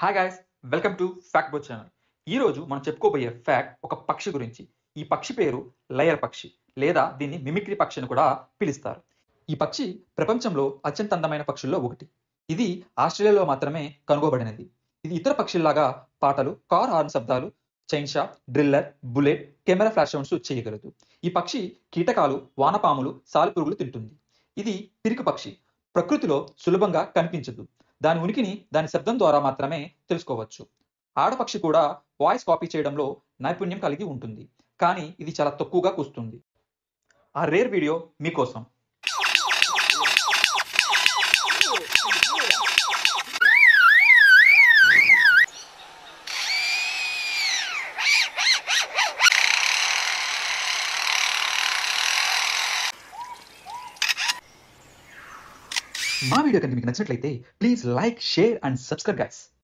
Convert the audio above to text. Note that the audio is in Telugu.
Hi guys, welcome to fact బో ఛానల్. ఈ రోజు మనం చెప్పుకోబోయే ఫ్యాక్ట్ ఒక పక్షి గురించి. ఈ పక్షి పేరు లయర్ పక్షి లేదా దీన్ని మిమిక్రీ పక్షి అని కూడా పిలుస్తారు. ఈ పక్షి ప్రపంచంలో అత్యంత అందమైన పక్షుల్లో ఒకటి. ఇది ఆస్ట్రేలియాలో మాత్రమే కనుగొనబడినది. ఇది ఇతర పక్షుల్లాగా పాటలు, కార్ హార్న్ శబ్దాలు, chain shot, driller, bullet, camera flash sounds చేయగలదు. ఈ పక్షి కీటకాలు, వానపాములు, సాలిపురుగులు తింటుంది. ఇది పిరికి పక్షి. ప్రకృతిలో సులభంగా కనిపించదు. దాని ఉనికిని దాని శబ్దం ద్వారా మాత్రమే తెలుసుకోవచ్చు. ఆడపక్షి కూడా వాయిస్ కాపీ చేయడంలో నైపుణ్యం కలిగి ఉంటుంది, కానీ ఇది చాలా తక్కువగా కూస్తుంది. ఆ రేర్ వీడియో మీకోసం. మా వీడియో కనుక మీకు నచ్చినట్లయితే please like, share and subscribe guys.